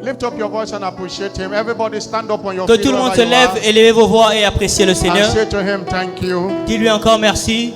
Lift up your voice and appreciate him. Everybody stand up on your Que feet. tout le monde se wherever you lève, élevez vos voix et appréciez le are, and Seigneur. say to him, thank you Dis-lui encore merci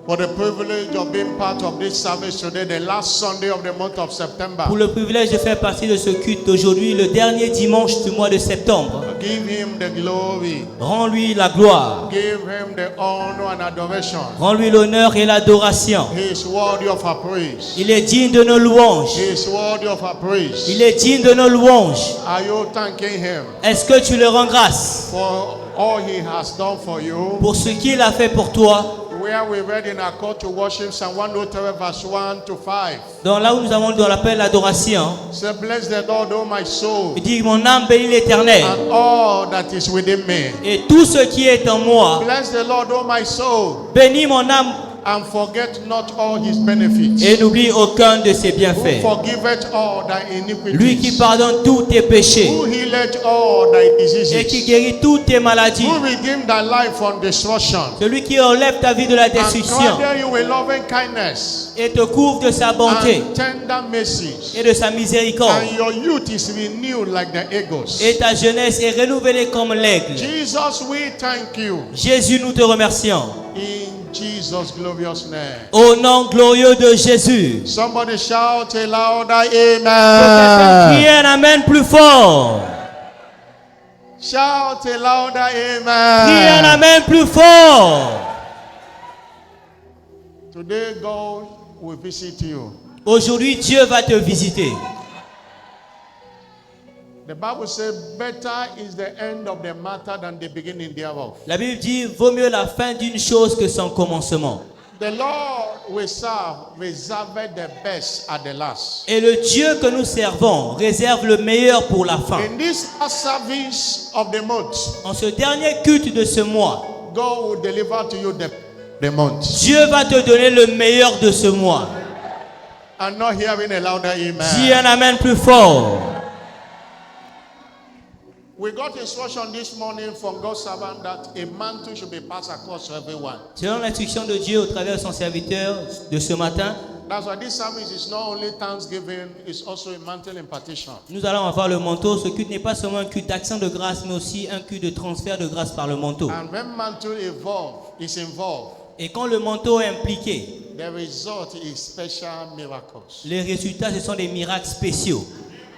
for the privilege of being part of this service today, the last Sunday of the month of September. pour le privilège de faire partie de ce culte d'aujourd'hui, le dernier dimanche du mois de septembre. Give him the glory. Rends-lui la gloire. Give him the honor and adoration. Rends-lui l'honneur et l'adoration. He is worthy of our praise. Il est digne de nos louanges. He is worthy of our praise. Il est digne de nos louanges. Are you thanking him Est-ce que tu le rends grâce for all he has done for you? pour ce qu'il a fait pour toi? Where we read in our call to worship Psalm 103 verse 1 to 5. Donc là où nous avons dans l'appel l'adoration, Say, bless the Lord, O my soul, il dit mon âme bénit l'Éternel and all that is within me. et tout ce qui est en moi. Bless the Lord, O my soul, Bénis mon âme and forget not all his benefits. et n'oublie aucun de ses Who bienfaits. forgiveth all thy iniquities. Lui qui pardonne tous tes péchés Who healeth all thy et qui diseases. guérit toutes tes maladies. Who redeemed thy life from destruction. Celui qui enlève ta vie de la And destruction clothed you with loving kindness et te couvre de sa bonté and tender mercies. et de sa miséricorde. And your youth is renewed like the eagles. Et ta jeunesse est renouvelée comme l'aigle. Jesus, we thank you. Jésus, nous te remercions. In Jesus' glorious name. Au nom glorieux de Jésus. Somebody shout a louder Criez amen. un amen plus fort. Shout a louder Criez un amen. amen plus fort. Today God will visit you. Aujourd'hui, Dieu va te visiter. The Bible says, better is the end of the matter than the beginning thereof. La Bible dit, vaut mieux la fin d'une chose que son commencement. The Lord we serve reserved the best at the last. Et le Dieu que nous servons réserve le meilleur pour la fin. In this last service of the month, En ce dernier culte de ce mois, God will deliver to you the month. Dieu va te donner le meilleur de ce mois. I'm not hearing a louder Dis un amen. amen plus fort. We got instruction this morning from God's servant that a mantle should be passed across to everyone. Selon l'instruction de Dieu au travers de son serviteur de ce matin, That's why this service is not only thanksgiving, it's also a mantle impartation. nous allons avoir le manteau. Ce culte n'est pas seulement un culte d'action de grâce, mais aussi un culte de transfert de grâce par le manteau. And when mantle is involved, Et quand le manteau est impliqué, the result is special miracles. les résultats, ce sont des miracles spéciaux.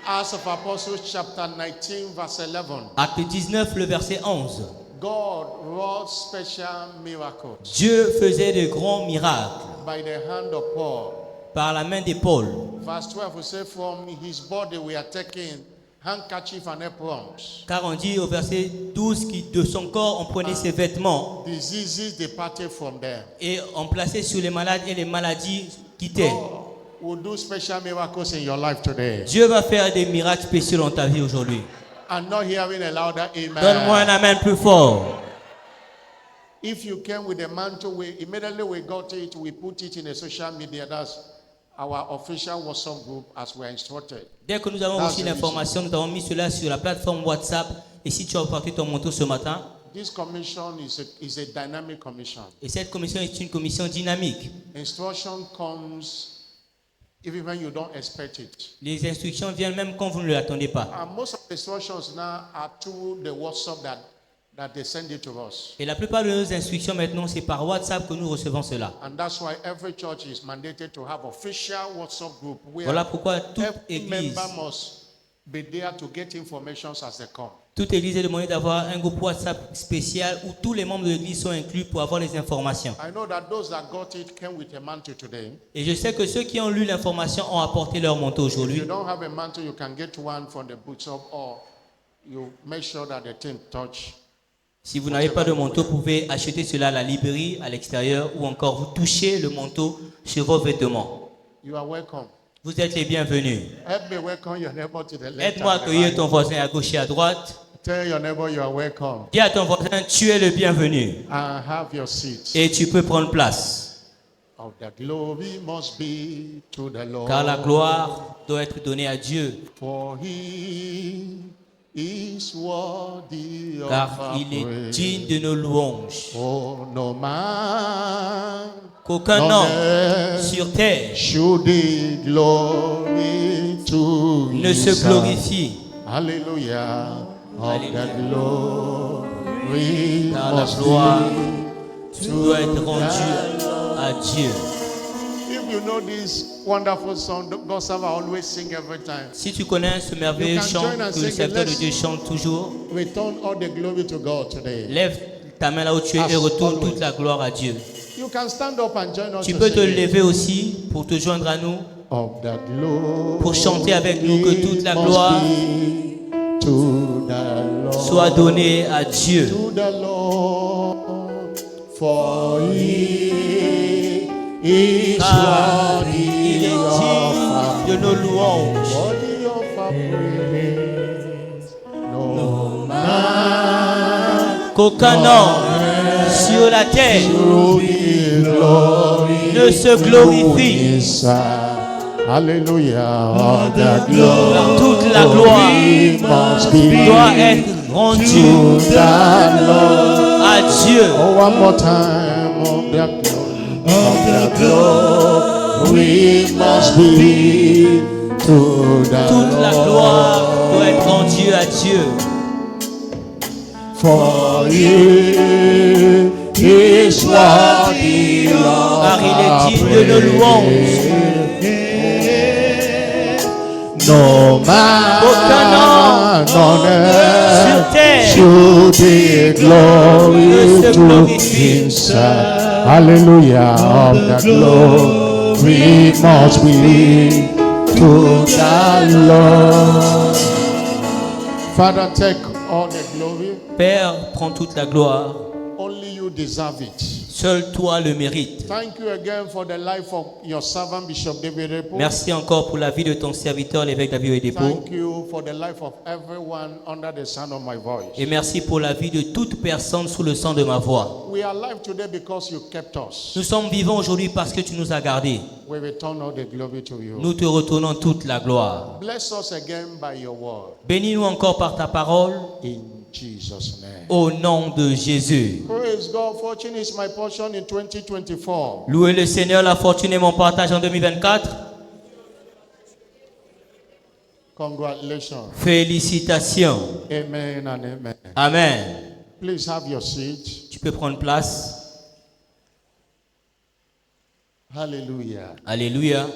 Acts of Apostles chapter 19 verse 11. Acte 19, le verset 11. God wrought special miracles Dieu faisait de grands miracles by the hand of Paul. par la main de Paul. Verse 12 we say from his body we are taking handkerchief and aprons. Car on dit au verset 12 que de son corps on prenait ses vêtements Diseases departed from them. et on plaçait sur les malades et les maladies quittaient. God will do special miracles in your life today. Dieu va faire des miracles spéciaux dans ta vie aujourd'hui. I'm not hearing a louder Donne-moi un amen. amen plus fort. If you came with a mantle, immediately we got it, we put it in a social media. That's our official WhatsApp group as we are instructed. Dès que nous avons reçu l'information, nous avons mis cela sur la plateforme WhatsApp. Et si tu as porté ton manteau ce matin, This commission is a dynamic commission. et cette commission est une commission dynamique. Instruction comes even when you don't expect it. Les instructions viennent même quand vous ne l'attendez pas. And most of the instructions now are through the WhatsApp that they send it to us. Et la plupart de nos instructions maintenant, c'est par WhatsApp que nous recevons cela. And that's why every church is mandated to have official WhatsApp group where Voilà pourquoi toute every église, member must be there to get information as they come. toute église est demandée d'avoir un groupe WhatsApp spécial où tous les membres de l'église sont inclus pour avoir les informations. I know that those that got it came with a mantle today. Et je sais que ceux qui ont lu l'information ont apporté leur manteau If aujourd'hui. you don't have a mantle, you can get one from the bookshop or you make sure that the team touch. Si vous n'avez pas de manteau, vous pouvez acheter cela à la librairie, à l'extérieur, ou encore vous touchez le manteau sur vos vêtements. You are welcome. Vous êtes les bienvenus. Help me welcome your neighbor to the left. Aide-moi à and the accueillir right. ton voisin à gauche et à droite. Tell your neighbor you are welcome Dis à ton voisin, tu es le bienvenu. and have your seat. Et tu peux prendre place. Of the glory must be to the Lord. Car la gloire doit être donnée à Dieu. For he is worthy of Car our il est praise. digne de nos louanges. Oh, no man Qu'aucun on homme earth sur terre should be glorified to ne His se Son. glorifie. Hallelujah. All Alléluia. the glory Car la must gloire be doit être rendue à Dieu. If you know this wonderful song, God Serve always sing every time. Si tu connais ce merveilleux You can chant join and que le sing it. serviteur de Let's- Dieu chante toujours, Return all the glory to God today. lève ta main là où tu es As et retourne always. toute la gloire à Dieu. You can stand up and join us. Tu to peux te sing it. lever aussi pour te joindre à nous, Of the glory pour chanter avec nous que toute la must gloire be to the Lord. soit donnée à Dieu. To the Lord, for He is Car worthy il est of our digne de nos louanges. worthy of our praise. No man Qu'aucun homme sur la terre to be glory ne se glorifie. is hallelujah. All the Car toute la glory gloire must be doit être rendue to the Lord. à Dieu. Oh, one more time. Of the glory must be to the Toute la gloire doit Lord. être rendue à Dieu. For He is worthy of Car il est our digne de nos louanges. No man Aucun homme on sur earth terre should be glory ne se to glorifie. Himself. Hallelujah. Of the glory must be to the Lord. Father, take all the glory. Père, prends toute la gloire. Only you deserve it. Seul toi le mérites. Thank you again for the life of your servant Bishop David Repo. Merci encore pour la vie de ton serviteur, l'évêque David Oyedepo. Thank you for the life of everyone under the sound of my voice. Et merci pour la vie de toute personne sous le son de ma voix. We are alive today because you kept us. Nous sommes vivants aujourd'hui parce que tu nous as gardés. We return all the glory to you. Nous te retournons toute la gloire. Bless us again by your word. Bénis-nous encore par ta parole In Jesus' name. au nom de Jésus. Praise God. Fortune is my portion in 2024. Louez le Seigneur, la fortune est mon partage en 2024. Congratulations. Félicitations. Amen and amen. Amen. Please have your seat. Tu peux prendre place. Hallelujah. Alléluia.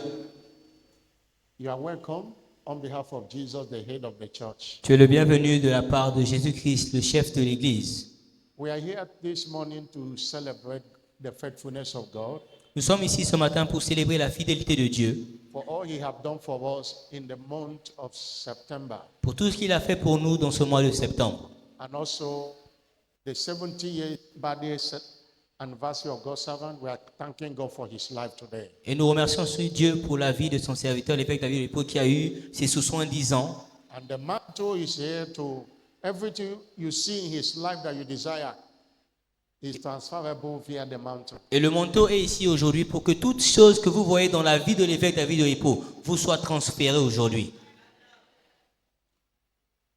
You are welcome on behalf of Jesus, the head of the church. Tu es le bienvenu de la part de Jésus-Christ, le chef de l'Église. We are here this morning to celebrate the faithfulness of God Nous sommes ici ce matin pour célébrer la fidélité de Dieu, for all He have done for us in the month of September, pour tout ce qu'il a fait pour nous dans ce mois de septembre. and also the 70th birthday anniversary of God's servant. We are thanking God for His life today. Et nous remercions Dieu pour la vie de son serviteur, l'évêque David Oyedepo, qui a eu ses 70 ans. And the mantle is here to everything you see in His life that you desire is transferable via the mantle. Et le manteau est ici aujourd'hui pour que toute chose que vous voyez dans la vie de l'évêque David Oyedepo vous soit transférée aujourd'hui.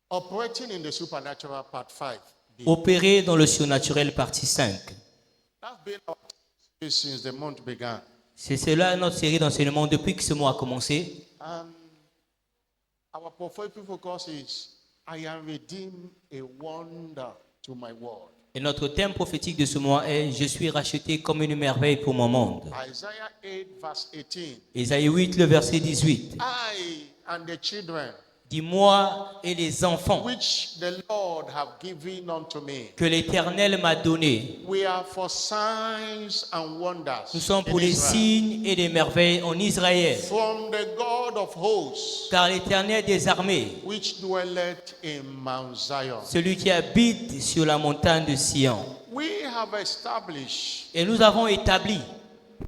Operating in the supernatural, part 5. Opérer dans le surnaturel, partie 5. That's been our series since the month began. C'est cela notre série d'enseignement depuis que ce mois a commencé. And our prophetic focus is, I am redeemed, a wonder to my world. Et notre thème prophétique de ce mois est « Je suis racheté comme une merveille pour mon monde Isaiah 8 verse 18. ». Ésaïe 8, le verset 18. I and the children Dis-moi et les enfants which the Lord have given unto me, que l'Éternel m'a donné. we are for signs and wonders Nous sommes in pour les Israel. signes et les merveilles en Israël. From the God of hosts, Car l'Éternel des armées, which dwelleth in Mount Zion. celui qui habite sur la montagne de Sion. We have established Et nous avons établi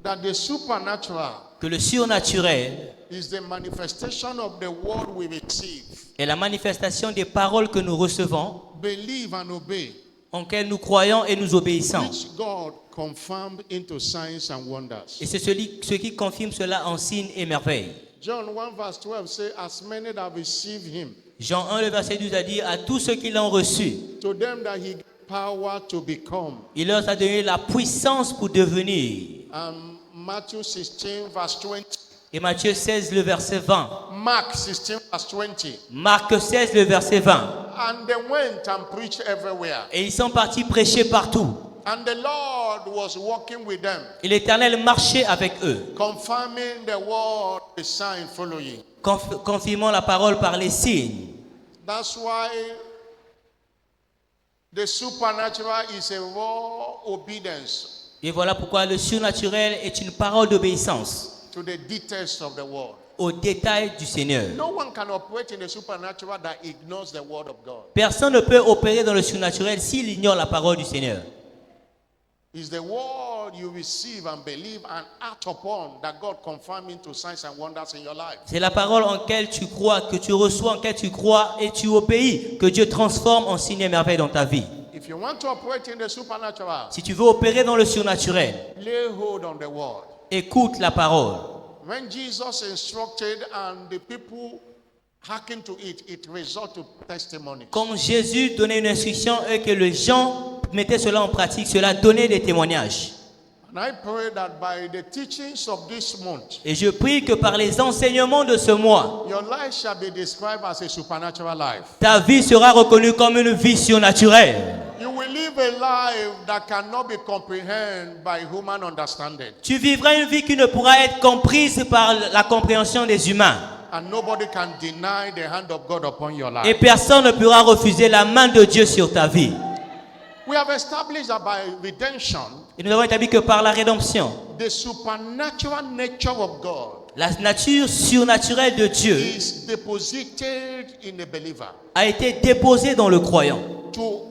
that the supernatural que le surnaturel is the manifestation of the word we receive, est la manifestation des paroles que nous recevons, believe and obey, en lesquelles nous croyons et nous obéissons. which God confirmed into signs and wonders. Et c'est ce qui confirme cela en signes et merveilles. John 1 verse 12 says, as many that received him, Jean 1, le verset 12 a dit à tous ceux qui l'ont reçu, to them that he gave power to become. il leur a donné la puissance pour devenir. Matthew 16 verse 20 Et Matthieu 16, le verset 20. Mark 16, verse 20. Marc 16, le verset 20. And they went and preached everywhere. Et ils sont partis prêcher partout. And the Lord was walking with them, Et l'Éternel marchait avec eux, confirming the word, the sign following. confirmant la parole par les signes. That's why the supernatural is a raw obedience Et voilà pourquoi le surnaturel est une parole d'obéissance to the details of the word. aux détails du Seigneur. No one can operate in the supernatural that ignores the word of God. Personne ne peut opérer dans le surnaturel s'il ignore la parole du Seigneur. It's the word you receive and believe and act upon that God confirms into signs and wonders in your life. C'est la parole en laquelle tu crois, que tu reçois, en laquelle tu crois et tu obéis, que Dieu transforme en signes et merveilles dans ta vie. If you want to operate in the supernatural, Si tu veux opérer dans le surnaturel, lay hold on the word. écoute la parole. When Jesus instructed and the people hearkened to it, it resulted to testimony. Quand Jésus donnait une instruction et que les gens mettaient cela en pratique, cela donnait des témoignages. And I pray that by the teachings of this month, Et je prie que par les enseignements de ce mois, your life shall be described as a supernatural life. ta vie sera reconnue comme une vie surnaturelle. You will live a life that cannot be comprehended by human understanding. Tu vivras une vie qui ne pourra être comprise par la compréhension des humains. And nobody can deny the hand of God upon your Et life. personne ne pourra refuser la main de Dieu sur ta vie. We have established that by redemption, Et nous avons établi que par la rédemption, the supernatural nature of God la nature surnaturelle de Dieu is deposited in a believer a été déposée dans le croyant. to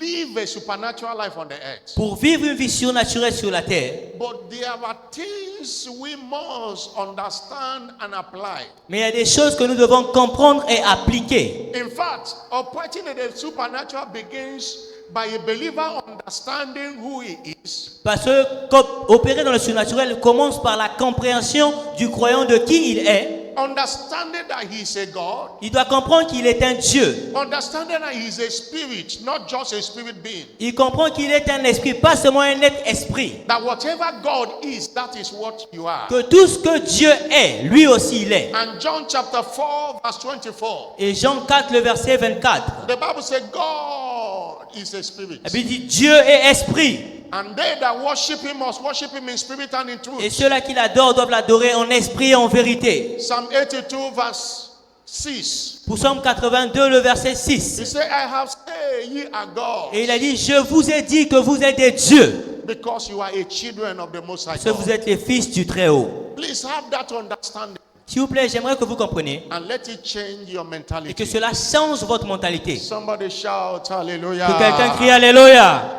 live a supernatural life on the earth. Pour vivre une vie surnaturelle sur la terre, But there are things we must understand and apply. mais il y a des choses que nous devons comprendre et appliquer. In fact, operating in the supernatural begins by a believer understanding who he is, Parce que opérer dans le surnaturel commence par la compréhension du croyant de qui il est. understanding that he is a God, Il doit comprendre qu'il est un Dieu. understanding that he is a spirit, not just a spirit being. Il comprend qu'il est un esprit, pas seulement un être esprit. That whatever God is, that is what you are. Que tout ce que Dieu est, lui aussi il est. And John chapter 4, verse 24, Et Jean 4, le verset 24, the Bible says God is a spirit. la Bible dit Dieu est esprit. And they that worship him must worship him in spirit and in Et truth. ceux-là qui l'adorent doivent l'adorer en esprit et en vérité. Psalm 82, verse 6. Pour Psaume 82, le verset He 6. said, I have said ye are God, Et il a dit, je vous ai dit que vous êtes des dieux, because you are a children of the Most High parce que vous God. êtes les fils du Très-Haut. Please have that understanding S'il vous plaît, j'aimerais que vous compreniez and let it change your et mentality. que cela change votre mentalité. Somebody shout hallelujah. Que quelqu'un crie Alléluia.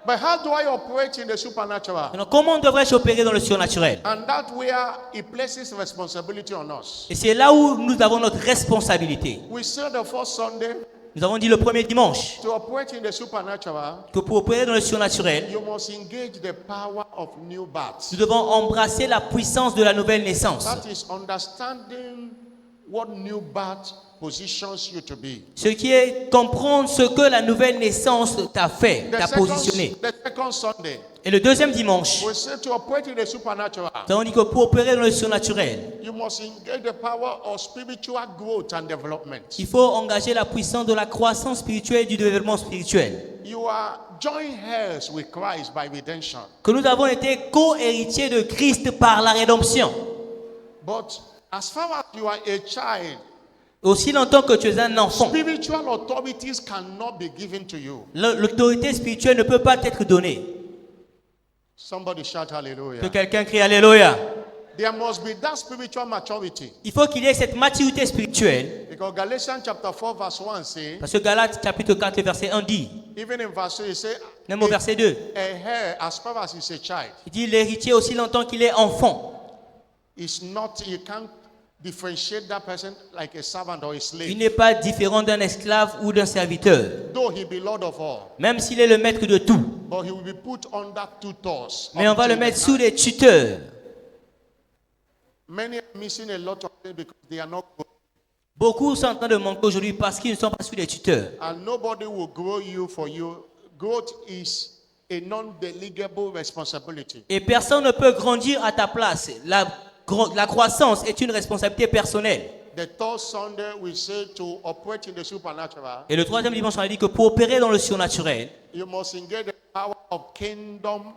But how do I operate in the supernatural? Alors, comment devrais-je opérer dans le surnaturel? And that where he places responsibility on us. Et c'est là où nous avons notre responsabilité. We said the first Sunday, Nous avons dit le premier dimanche to operate in the supernatural, que pour opérer dans le surnaturel, you must engage the power of new birth. nous devons embrasser la puissance de la nouvelle naissance. That is understanding what new birth positions you to be. Ce qui est comprendre ce que la nouvelle naissance t'a fait, t'a positionné. The second Sunday, Et le deuxième dimanche, we said to operate in the supernatural, nous avons dit que pour opérer dans le surnaturel, you must engage the power of spiritual growth and development. il faut engager la puissance de la croissance spirituelle et du développement spirituel. You are joint heirs with Christ by redemption. Que nous avons été co-héritiers de Christ par la rédemption. But as far as you are a child, Aussi longtemps que tu es un enfant, spiritual authorities cannot be given to you. l'autorité spirituelle ne peut pas t'être donnée. Somebody shout Que hallelujah. quelqu'un crie Alléluia. There must be that spiritual maturity. Il faut qu'il y ait cette maturité spirituelle. Because Galatians chapter 4 verse 1 says, Parce que Galates chapitre 4, le verset 1 dit, even in verse 2, it says, même au verset 2, a heir as far as he's a child, il dit l'héritier aussi longtemps qu'il est enfant. is not, you can't differentiate that person like a servant or a Il slave. n'est pas différent d'un esclave ou d'un serviteur. Though he be Lord of all, Même s'il est le maître de tout. but he will be put under tutors. Mais on va le until mettre the sous time. les tuteurs. Many are missing a lot of things because they are not good. Beaucoup sont en train de manquer aujourd'hui parce qu'ils ne sont pas sous les tuteurs. And nobody will grow you for you. Growth is a non-delegable responsibility. Et personne ne peut grandir à ta place. La La croissance est une responsabilité personnelle. The third Sunday, we say to operate in the supernatural, Et le troisième dimanche, on a dit que pour opérer dans le surnaturel, you must engage the power of kingdom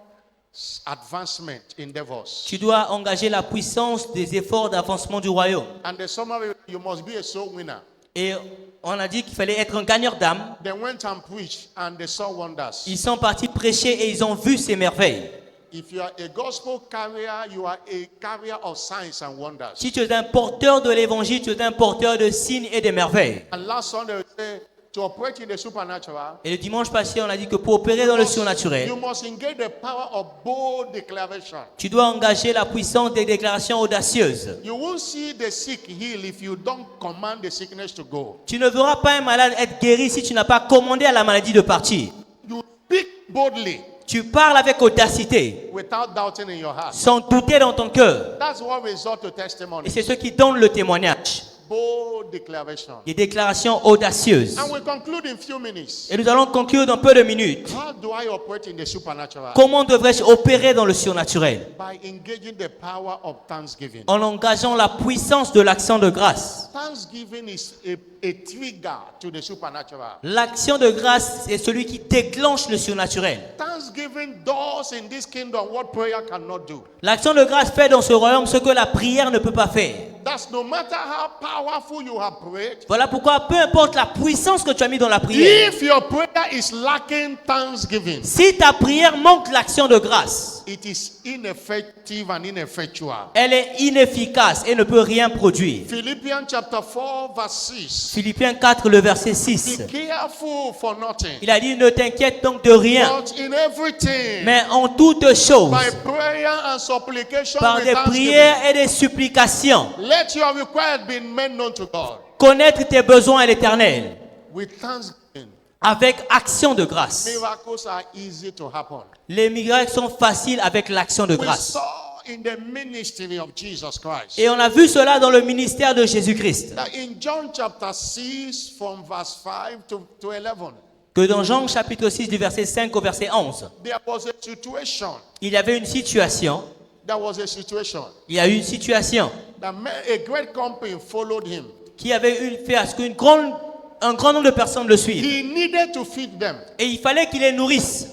advancement endeavors. tu dois engager la puissance des efforts d'avancement du royaume. And the summary, you must be a soul winner. Et on a dit qu'il fallait être un gagneur d'âme. They went and preached and they saw wonders. Ils sont partis prêcher et ils ont vu ces merveilles. If you are a gospel carrier, you are a carrier of signs and wonders. Si tu es un porteur de l'évangile, tu es un porteur de signes et de merveilles. And last Sunday, we say to operate in the supernatural, Et le dimanche passé, on a dit que pour opérer dans le you surnaturel, must engage the power of bold declaration. tu dois engager la puissance des déclarations audacieuses. You won't see the sick heal if you don't command the sickness to go. Tu ne verras pas un malade être guéri si tu n'as pas commandé à la maladie de partir. You speak boldly Tu parles avec audacité, without doubting in your heart. sans douter dans ton cœur. That's what result to Et testimony. c'est ce qui donne le témoignage. Bold declaration. Des déclarations audacieuses. And we conclude in few minutes. Et nous allons conclure dans peu de minutes. How do I operate in the supernatural? Comment devrais-je opérer dans le surnaturel? By engaging the power of thanksgiving. En engageant la puissance de l'action de grâce. Thanksgiving is a trigger to the supernatural. L'action de grâce est celui qui déclenche le surnaturel. Thanksgiving does in this kingdom what prayer cannot do. L'action de grâce fait dans ce royaume ce que la prière ne peut pas faire. That's no matter how powerful you have prayed. Voilà pourquoi peu importe la puissance que tu as mis dans la prière, If your prayer is lacking thanksgiving, si ta prière manque l'action de grâce, it is ineffective and ineffectual. elle est inefficace et ne peut rien produire. Philippians chapter 4 verse 6. Philippiens 4, le verset 6. Be careful for nothing, Il a dit, ne t'inquiète donc de rien, but in everything, mais en toutes choses, by prayer and supplication par with des thanksgiving, prières et des supplications, let your request be made known to God. connaître tes besoins à l'Éternel, With thanksgiving, avec action de grâce. miracles are easy to happen. Les miracles sont faciles avec l'action de We grâce. saw in the ministry of Jesus Christ Et on a vu cela dans le ministère de Jésus-Christ. that in John chapter 6 from verse 5 to 11, Que dans Jean chapitre 6 du verset 5 au verset 11, there was a situation. il y avait une situation, There was a situation il y a eu une situation that a great company followed him. qui avait fait à ce qu'un grand nombre de personnes le suivent. He needed to feed them. Et il fallait qu'il les nourrisse.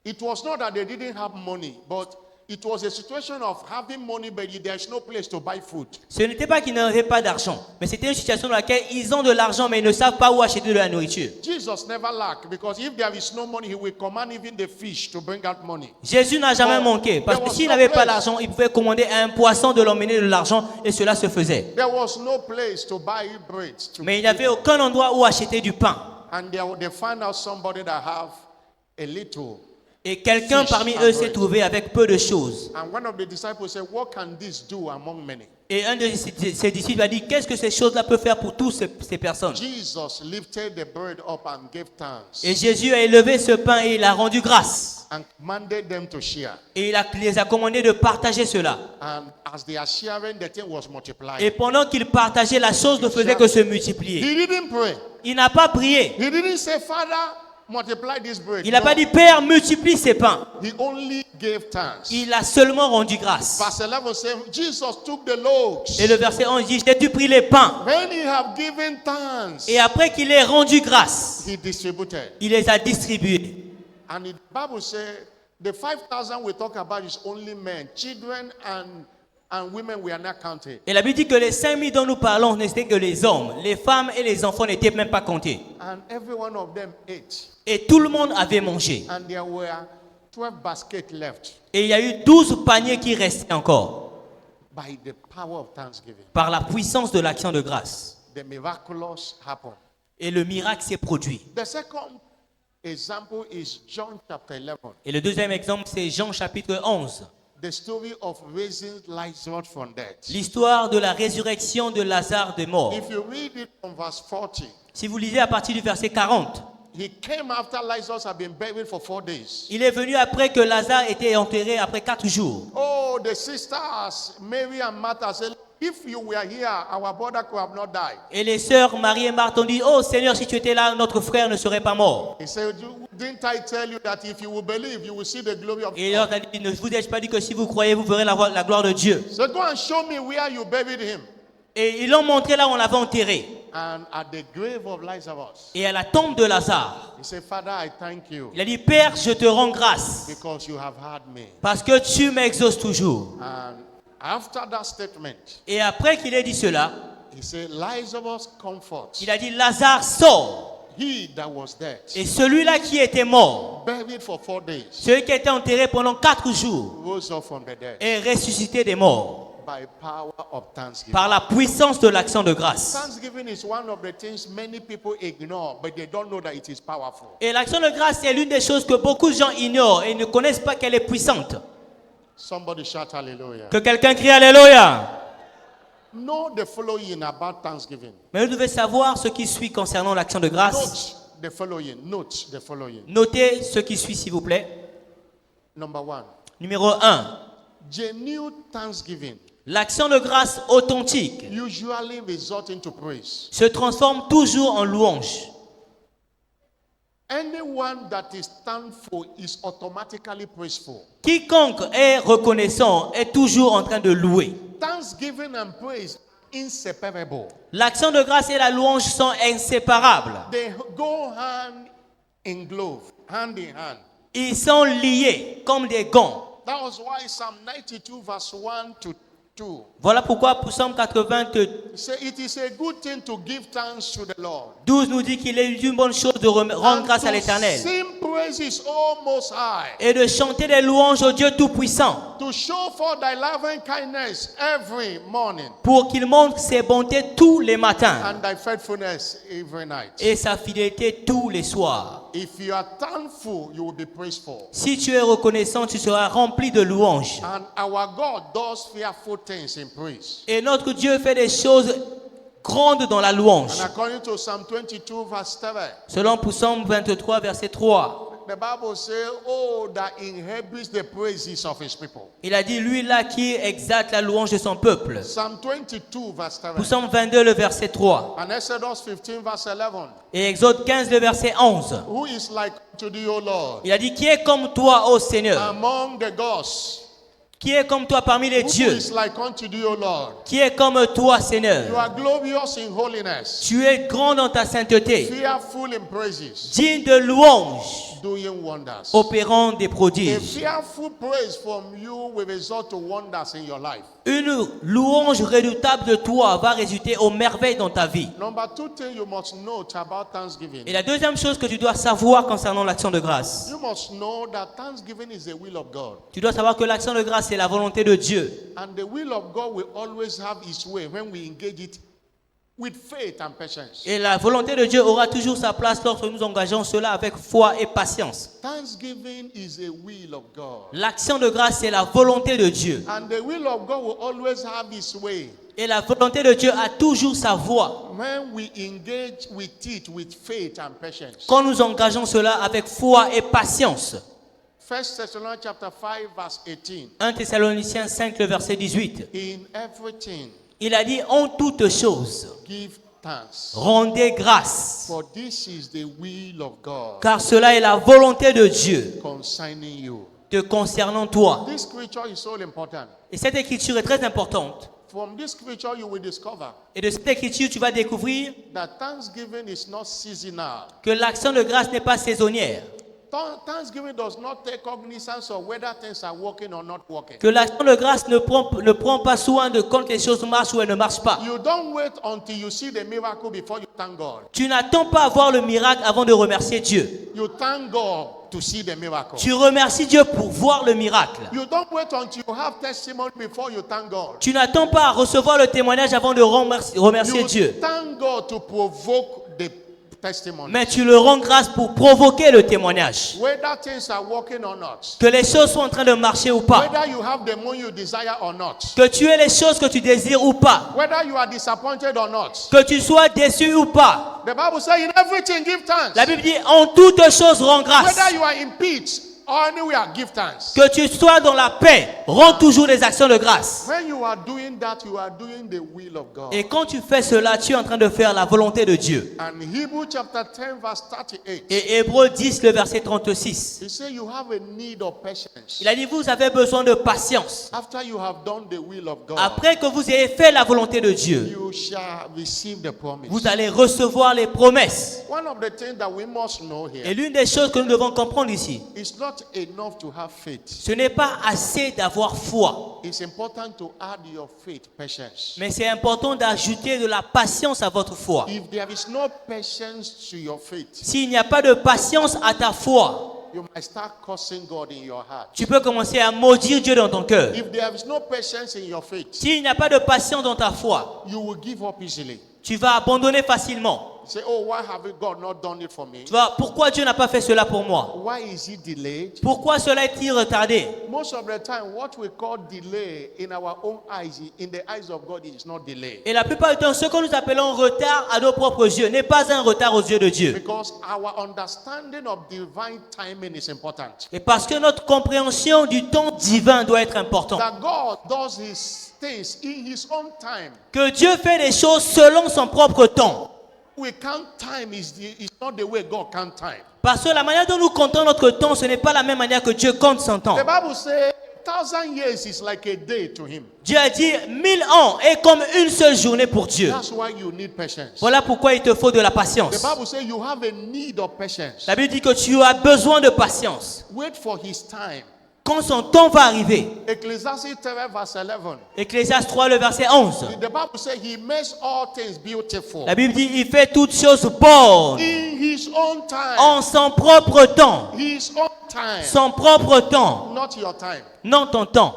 It was not that they didn't have money, but it was a situation of having money, but there's no place to buy food. Ce n'était pas qu'ils n'avaient pas d'argent, mais c'était une situation dans laquelle ils ont de l'argent, mais ils ne savent pas où acheter de la nourriture. Jesus never lacked, because if there is no money, he will command even the fish to bring out money. Jésus n'a jamais manqué, parce que s'il n'avait pas d'argent, il pouvait commander à un poisson de l'emmener de l'argent, et cela se faisait. There was no place to buy bread. Mais il n'y avait aucun endroit où acheter du pain. And they find out somebody that have a little. Et quelqu'un parmi eux s'est trouvé avec peu de choses. And one of the disciples said, what can this do among many? Et un de ses disciples a dit, qu'est-ce que ces choses-là peuvent faire pour toutes ces personnes? Jesus lifted the bread up and gave thanks Et Jésus a élevé ce pain et il a rendu grâce. and commanded them to share. Et il les a commandés de partager cela. And as they are sharing, the thing was multiplied. Et pendant qu'ils partageaient, la chose ne faisait que se multiplier. He didn't pray. Il n'a pas prié. He didn't say, Father, multiply this bread. Il n'a No. pas dit, Père, multiplie ces pains. He only gave thanks. Il a seulement rendu grâce. Verse 11 says, Jesus took the loaves. Et le verset 11 dit, j'ai-tu pris les pains? When he had given thanks, Et après qu'il ait rendu grâce, he distributed. il les a distribués. And the Bible says, the 5,000 we talk about is only men. Children and women were not counted. Et la Bible dit que les 5000 dont nous parlons n'étaient que les hommes. Les femmes et les enfants n'étaient même pas comptés. And every one of them ate. Et tout le monde avait mangé. And there were 12 baskets left Et il y a eu 12 paniers qui restaient encore. by the power of thanksgiving. Par la puissance de l'action de grâce. The miraculous happened. Et le miracle s'est produit. The second example is John chapter 11. Et le deuxième exemple, c'est Jean chapitre 11. The story of raising Lazarus from death. L'histoire de la résurrection de Lazare des morts. If you read it from verse 40, Si vous lisez à partir du verset 40, he came after Lazarus had been buried for 4 days. il est venu après que Lazare était enterré après 4 jours. Oh, the sisters, Mary and Martha said, if you were here, our brother could have not died. Et les sœurs Marie et Marthe ont dit, oh Seigneur, si tu étais là, notre frère ne serait pas mort. He said, didn't I tell you that if you will believe, you will see the glory of Et il God? leur a dit, ne vous ai-je pas dit que si vous croyez, vous verrez la gloire de Dieu. So go and show me where you buried him. Et ils l'ont montré là où on l'avait enterré. And at the grave of Lazarus, Et à la tombe de Lazare, he said, Father, I thank you il a dit, Père, je te rends grâce because you have heard me. parce que tu m'exauces toujours. And after that statement, Et après qu'il ait dit cela, he said, Lazarus, comfort. il a dit, Lazare, sort. He that was dead, Et celui-là qui était mort, buried for 4 days, celui qui était enterré pendant 4 jours, rose up from the dead est ressuscité des morts by power of thanksgiving. par la puissance de l'action de grâce. Thanksgiving is one of the things many people ignore, but they don't know that it is powerful. Et l'action de grâce est l'une des choses que beaucoup de gens ignorent et ne connaissent pas qu'elle est puissante. Somebody shout hallelujah. Que quelqu'un crie Alléluia. Know the following about thanksgiving. Mais vous devez savoir ce qui suit concernant l'action de grâce. Note the following. Note the following. Notez ce qui suit, s'il vous plaît. Number 1. Numéro 1. Genuine thanksgiving L'action de grâce authentique usually results into praise. se transforme toujours en louange. Anyone that is thankful is automatically praiseful. Quiconque est reconnaissant est toujours en train de louer. Thanksgiving and praise inseparable. L'action de grâce et la louange sont inséparables. They go hand in glove, hand in hand. Ils sont liés comme des gants. That was why Psalm 92 verse 1 to 2. Voilà pourquoi Psaume 82 Say it is a good thing to give thanks to the Lord. 12 nous dit qu'il est une bonne chose de rendre And grâce à to l'Éternel sing praises, O Most High. et de chanter des louanges au Dieu Tout-Puissant To show forth thy loving kindness every morning pour qu'il montre ses bontés tous les matins and thy faithfulness every night. et sa fidélité tous les soirs. If you are thankful, you will be praiseful. Si tu es reconnaissant, tu seras rempli de louanges. And our God does fearful things in praise. Et notre Dieu fait des choses grandes dans la louange. And according to Psalm 22 verse 7, Selon Psaume 23, verset 3, the Bible says, oh, that inhabits the praises of his people. il a dit, lui là qui exalte la louange de son peuple. Psalm 22 verse 7. Psaume 22, le verset 3. And Exodus 15 verse 11. Et Exode 15, le verset 11. Who is like to thee, O Lord, Il a dit, qui est comme toi, ô Seigneur? among the gods? Qui est comme toi parmi les Who dieux? is like unto thee, O Lord? Qui est comme toi, You Seigneur? are glorious in holiness, Tu es grand dans ta sainteté, fearful in praises, digne de louange, doing wonders. opérant des A prodiges. fearful praise from you will result to wonders in your life. Une louange redoutable de toi va résulter aux merveilles dans ta vie. Number 2 thing you must note about thanksgiving. Et la deuxième chose que tu dois savoir concernant l'action de grâce, You must know that thanksgiving is the will of God. tu dois savoir que l'action de grâce c'est la volonté de Dieu. And the will of God will always have its way when we engage it with faith and patience. Et la volonté de Dieu aura toujours sa place lorsque nous engageons cela avec foi et patience. Thanksgiving is a will of God. L'action de grâce c'est la volonté de Dieu. And the will of God will always have its way Et la volonté de Dieu a toujours sa voix. when we engage with it with faith and patience. Quand nous engageons cela avec foi et patience. 1 Thessalonians chapter 5 verse 18. 1 Thessaloniciens 5, le verset 18. In everything Il a dit, en toutes choses, give thanks, rendez grâce, for this is the will of God car cela est la volonté de Dieu concerning you. te concernant toi. This scripture is so important. Et cette écriture est très importante. From this scripture you will discover Et de cette écriture, tu vas découvrir that thanksgiving is not seasonal. que l'action de grâce n'est pas saisonnière. Thanksgiving does not take cognizance of whether things are working or not working. Que l'action de grâce ne prend pas soin de quand les choses marchent ou elles ne marchent pas. You don't wait until you see the miracle before you thank God. Tu n'attends pas à voir le miracle avant de remercier Dieu. You thank God to see the miracle. Tu remercies Dieu pour voir le miracle. You don't wait until you have testimony before you thank God. Tu n'attends pas à recevoir le témoignage avant de remercier You Dieu. thank God to provoke the testimony. Mais tu le rends grâce pour provoquer le témoignage. Whether things are working or not. Que les choses sont en train de marcher ou pas. Whether you have the money you desire or not. Que tu aies les choses que tu désires ou pas. Whether you are disappointed or not. Que tu sois déçu ou pas. The Bible says in everything give thanks. La Bible dit en toutes choses rends grâce. Whether you are in peace or anywhere, give thanks. Que tu sois dans la paix, rends toujours des actions de grâce. When you are doing that, you are doing the will of God. Et quand tu fais cela, tu es en train de faire la volonté de Dieu. And Hebrew chapter 10 verse 38. Et Hébreux 10, le verset 36. He said you have a need of patience. Il a dit, vous avez besoin de patience. After you have done the will of God, Après que vous ayez fait la volonté de Dieu, you shall receive the promise. vous allez recevoir les promesses. One of the things that we must know Et here, l'une des choses que nous devons comprendre ici, it's not enough to have faith. ce n'est pas assez d'avoir foi, It's important to add your faith, patience. mais c'est important d'ajouter de la patience à votre foi. If there is no patience to your faith, S'il n'y a pas de patience à ta foi, you might start cursing God in your heart. tu peux commencer à maudire Dieu dans ton cœur. If there is no patience in your faith, S'il n'y a pas de patience dans ta foi, you will give up easily. tu vas abandonner facilement. Say, oh, why have God not done it for me? Tu vois, pourquoi Dieu n'a pas fait cela pour moi? Why is it delayed? Pourquoi cela est-il retardé? Most of the time, what we call delay in our own eyes, in the eyes of God, is not delay. Et la plupart du temps, ce que nous appelons retard à nos propres yeux n'est pas un retard aux yeux de Dieu. Because our understanding of divine timing is important. Et parce que notre compréhension du temps divin doit être importante. That God does his things in his own time. Que Dieu fait les choses selon son propre temps. We count time is not the way God count time. Parce que la manière dont nous comptons notre temps, ce n'est pas la même manière que Dieu compte son temps. The Bible says 1,000 years is like a day to him. Dieu a dit 1000 ans est comme une seule journée pour Dieu. That's why you need patience. Voilà pourquoi il te faut de la The patience. Bible says you have a need of patience. La Bible dit que tu as besoin de patience. Wait for his time. Quand son temps va arriver. Ecclesiastes 12 verse 11. Ecclésiaste 3, le verset 11. The Bible says he makes all things beautiful. La Bible dit il fait toutes choses bonnes In his own time. en son propre temps. His own time. Son propre temps, Not your time. non ton temps.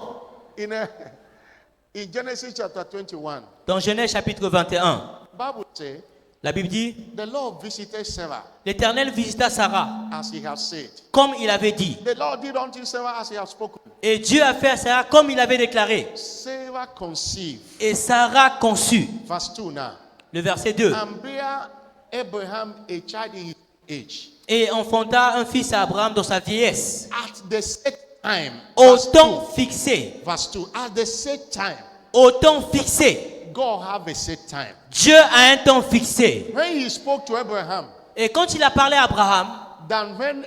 In Genesis chapter 21, Dans Genèse chapitre 21, Bible says la Bible dit the Lord visited Sarah l'Éternel visita Sarah as he has said. comme il avait dit. The Lord did unto Sarah as he has spoken. Et Dieu a fait à Sarah comme il avait déclaré. Sarah conceived. Et Sarah conçut. Verse 2 now. Le verset 2. And bear Abraham a child in his age. Et enfanta un fils à Abraham dans sa vieillesse. At the set time. Au Verse temps 2. fixé. Verse 2. At the set time. Au temps fixé. God have a set time. Dieu a un temps fixé. When he spoke to Abraham, Et quand il a parlé à Abraham, than when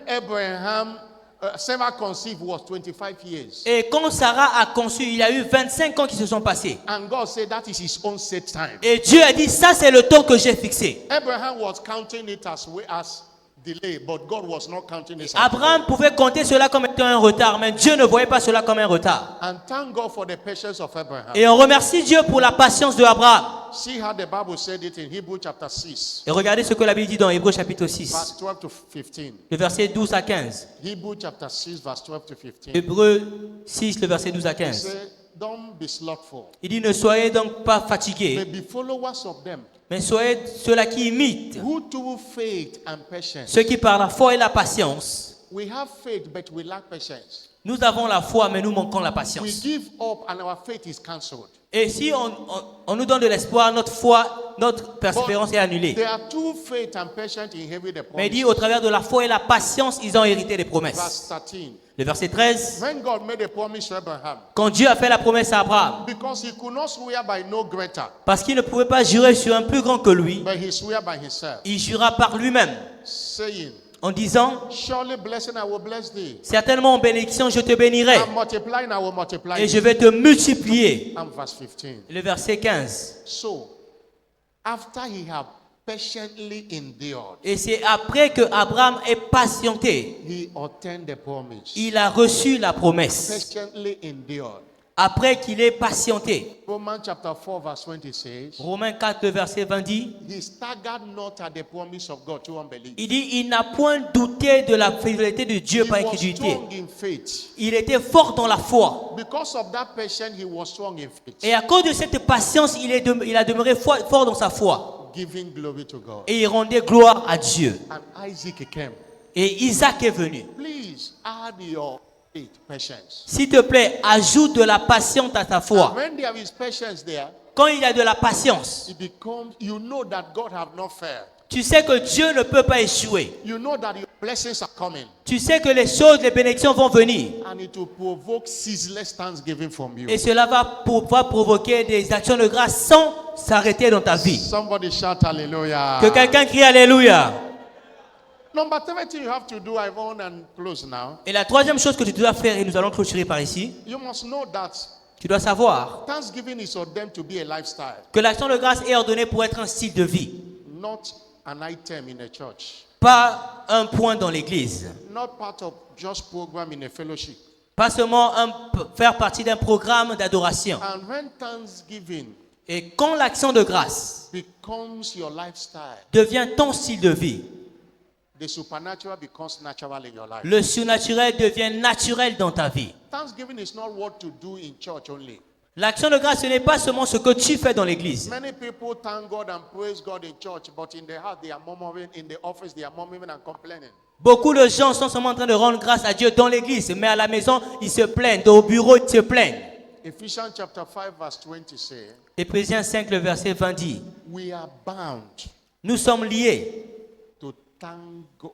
Sarah conceived was 25 years. et quand Sarah a conçu, il y a eu 25 ans qui se sont passés. And God said that is his own set time. Et Dieu a dit, ça c'est le temps que j'ai fixé. Abraham was counting it as delay, but God was not counting it as Abraham pouvait compter cela comme étant un retard, mais Dieu ne voyait pas cela comme un retard. And thank God for the patience of Abraham. Et on remercie Dieu pour la patience de Abraham. See how the Bible said it in Hebrew chapter 6, Et regardez ce que la Bible dit dans Hébreux chapitre 6, verse 12 to 15. le verset 12 à 15. Hebrew chapter 6, verse 12 to 15. Hébreux 6, le verset 12 à It 15. says, don't be slothful, Il dit, ne soyez donc pas but fatigués, be followers of them, mais soyez ceux-là qui imitent, who through faith and patience. ceux qui par la foi et la patience. We have faith, but we lack patience. Nous avons la foi, mais nous manquons la We patience. give up and our faith is cancelled. Et si on nous donne de l'espoir, notre foi, notre persévérance est annulée. They are through faith and patience inherit the Mais il dit, promise. au travers de la foi et la patience, ils ont hérité des promesses. Verse 13. Le verset 13, When God made a promise to Abraham, quand Dieu a fait la promesse à Abraham, because he could not swear by no greater, parce qu'il ne pouvait pas jurer sur un plus grand que lui, but he swore by himself, il jura par lui-même, saying, en disant, surely blessing I will bless thee, certainement en bénédiction je te bénirai, and multiplying I will multiply et je thee. vais te multiplier. And verse 15. Le verset 15. So, after he had patiently endured, Et c'est après que Abraham ait patienté, he obtained the promise. il a reçu la promesse. Patiently endured. Après qu'il ait patienté. Romans chapter 4 verse 20 says, Romains 4, le verset 20 dit, he staggered not at the promise of God through unbelief. il dit, il n'a point douté de la fidélité de Dieu He par was incrédulité. strong in faith. Il était fort dans la foi. Because of that patience, he was strong in faith. Et à cause de cette patience, il a demeuré fort dans sa foi. Giving glory to God. Et il rendait gloire à Dieu. And Isaac came. Et Isaac est venu. Please add your faith, patience. S'il te plaît, ajoute de la patience à ta And foi. when there is patience there, Quand il y a de la patience, it becomes, you know that God have not failed. tu sais que Dieu ne peut pas échouer. You know that your blessings are coming. Tu sais que les choses, les bénédictions vont venir. And it will provoke ceaseless thanksgiving from you. Et cela va pouvoir provoquer des actions de grâce sans s'arrêter dans ta vie. Somebody shout hallelujah. Que quelqu'un crie Alléluia. Number 13 you have to do, I want and close now. Et la troisième chose que tu dois faire, et nous allons clôturer par ici, You must know that tu dois savoir thanksgiving is ordained to be a lifestyle, que l'action de grâce est ordonnée pour être un style de vie. not an item in a church, Pas un point dans l'église. not part of just program in a fellowship. Pas seulement faire partie d'un programme d'adoration. And when thanksgiving Et quand l'action de grâce becomes your lifestyle, devient ton style de vie, the supernatural becomes natural in your life. le surnaturel devient naturel dans ta vie. Thanksgiving is not what to do in church only. L'action de grâce, ce n'est pas seulement ce que tu fais dans l'église. Many people thank God and praise God in church, but in their heart they are murmuring, in the office they are murmuring and complaining. Beaucoup de gens sont seulement en train de rendre grâce à Dieu dans l'église, mais à la maison, ils se plaignent. Au bureau, ils se plaignent. Ephesians chapter 5 verse 20 say, Éphésiens 5, le verset 20 dit, we are bound nous sommes liés. to thank God,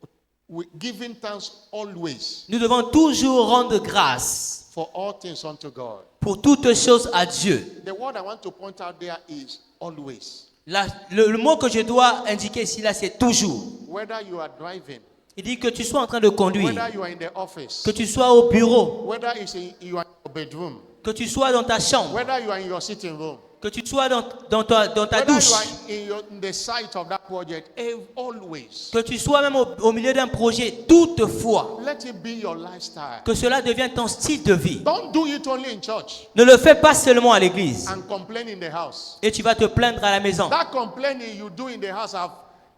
giving thanks always Nous devons toujours rendre grâce for all things unto God. pour toutes choses à Dieu. The word I want to point out there is always. Le mot que je dois indiquer ici, là, c'est toujours. Whether you are driving, Il dit que tu sois en train de conduire, whether you are in the office, que tu sois au bureau, whether you are in your bedroom, que tu sois dans ta chambre, whether you are in your sitting room, que tu sois dans ta whether douche, you are in the site of that project, always. que tu sois même au milieu d'un projet, toutefois, Let it be your lifestyle. que cela devienne ton style de vie. Don't do it only in church Ne le fais pas seulement à l'église and complain in the house. et tu vas te plaindre à la maison. That complaining you do in the house have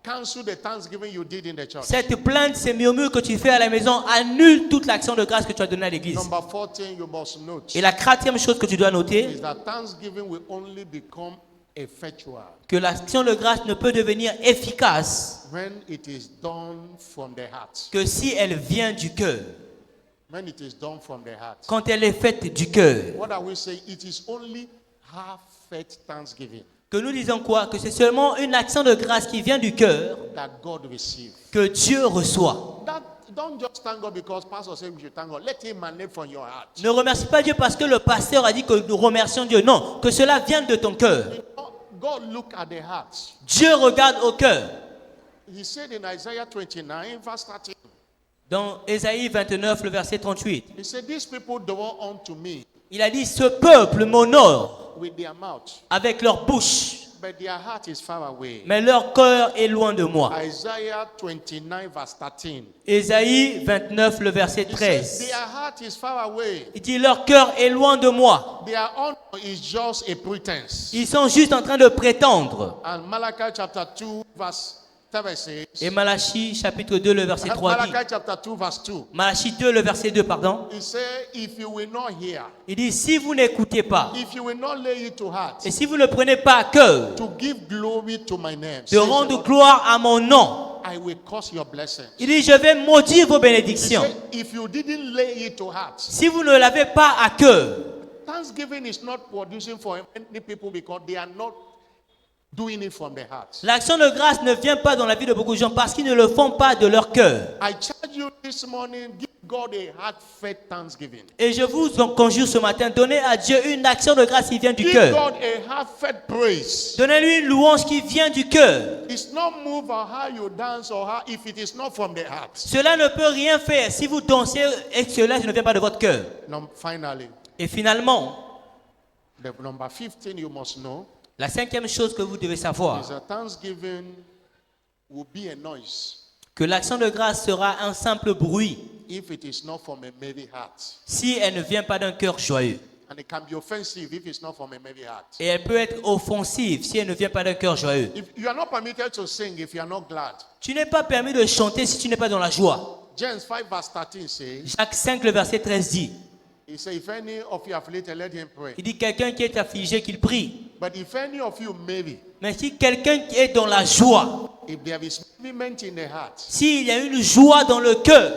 canceled the thanksgiving you did in the church. Cette plainte, ces murmures que tu fais à la maison annulent toute l'action de grâce que tu as donnée à l'église. Number 14 you must note Et la quatrième chose que tu dois noter, is that thanksgiving will only become effectual que l'action de grâce ne peut devenir efficace when it is done from the heart. que si elle vient du cœur. When it is done from the heart. Quand elle est faite du cœur. What are we saying? It is only half-faith thanksgiving Que nous disons quoi? Que c'est seulement une action de grâce qui vient du cœur that God receives. que Dieu reçoit. Don't just thank God because pastor said we should thank God. Let him emanate from your heart. Ne remercie pas Dieu parce que le pasteur a dit que nous remercions Dieu. Non, que cela vienne de ton cœur. God look at the heart. Dieu regarde au cœur. He said in Isaiah 29 verse 13. Dans Ésaïe 29, le verset 38. He said, these people draw unto me Il a dit, ce peuple m'honore with their mouth, avec leur bouche, but their heart is far away. mais leur cœur est loin de moi. Isaiah 29 verse 13. Ésaïe 29, le verset He said, 13. their heart is far away. Il dit, leur cœur est loin de moi. Their honor is just a pretense. Ils sont juste en train de prétendre. And Malachi chapter 2 verse 7 says, Et Malachie chapitre 2, le verset 3 dit. Malachi chapter 2 verse 2. Malachie 2, le verset 2, pardon. He said, if you will not hear, Il dit, si vous n'écoutez pas, if you will not lay it to heart, et si vous ne prenez pas à cœur to give glory to my name, de says the rendre Lord, gloire à mon nom, I will cause your blessings. il dit, je vais maudire vos He bénédictions. said, if you didn't lay it to heart, Si vous ne l'avez pas à cœur, thanksgiving is not producing for many people because they are not doing it from the heart. l'action de grâce ne vient pas dans la vie de beaucoup de gens parce qu'ils ne le font pas de leur cœur. I charge you this morning, give God a heartfelt thanksgiving. Et je vous en conjure ce matin, donnez à Dieu une action de grâce qui vient du Give cœur. God a heartfelt praise. Donnez-lui une louange qui vient du cœur. It's not move or how you dance or how if it is not from the heart. Cela ne peut rien faire si vous dansez et que cela ne vient pas de votre cœur. Finally, Et finalement, the number 15 you must know la cinquième chose que vous devez savoir, is that thanksgiving will be a noise que l'action de grâce sera un simple bruit if it is not from a merry heart. si elle ne vient pas d'un cœur joyeux. And it can be offensive if it's not from a merry heart. Et elle peut être offensive si elle ne vient pas d'un cœur joyeux. If you are not permitted to sing if you are not glad. Tu n'es pas permis de chanter si tu n'es pas dans la joie. James 5 verse 13 says, Jacques 5, le verset 13 dit, he said, if any of you afflicted, let him pray. il dit quelqu'un qui est affligé qu'il prie. But if any of you merry, Mais si quelqu'un qui est dans la joie, if there is merriment in the heart, s'il y a une joie dans le cœur,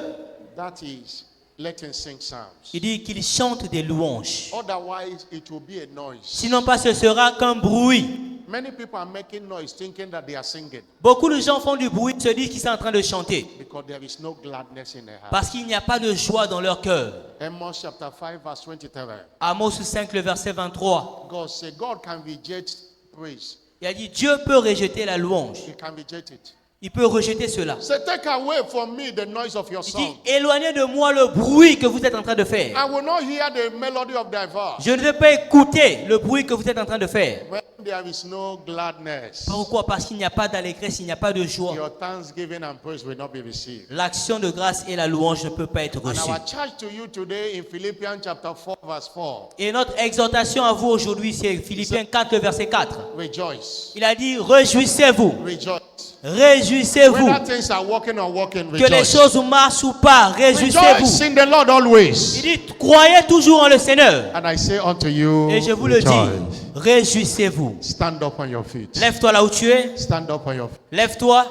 that is, let him sing psalms. il dit qu'il chante des louanges. Otherwise, it will be a noise. Sinon pas ce sera qu'un bruit. Many people are making noise thinking that they are singing Beaucoup de gens font du bruit, se disent qu'ils sont en train de chanter because there is no gladness in their heart. parce qu'il n'y a pas de joie dans leur cœur. Amos chapter 5 verse 23. Amos 5, le verset 23. God said God can reject praise. Il a dit Dieu peut rejeter la louange. He can reject it. Il peut rejeter cela. Say, take away from me the noise of your Il song. dit éloignez de moi le bruit que vous êtes en train de faire. I will not hear the melody of thy voice. Je ne veux pas écouter le bruit que vous êtes en train de faire. When there is no gladness, Pourquoi? Parce qu'il n'y a pas d'allégresse, il n'y a pas de joie. your thanksgiving and praise will not be received. L'action de grâce et la louange ne peut pas être And reçue. our charge to you today in Philippians chapter 4 verse 4. Et notre exhortation à vous aujourd'hui, c'est Philippiens 4, le verset 4. Rejoice. Il a dit réjouissez-vous, Rejoice. réjouissez-vous. Whether things are working or working, Que les rejoice. choses marchent ou pas, Rejoice réjouissez-vous. in the Lord Il always. dit croyez toujours en le Seigneur. And I say unto you, Et je vous le dis, rejoice. réjouissez-vous. Stand up on your feet. Lève-toi là où tu es, Stand up on your feet. lève-toi,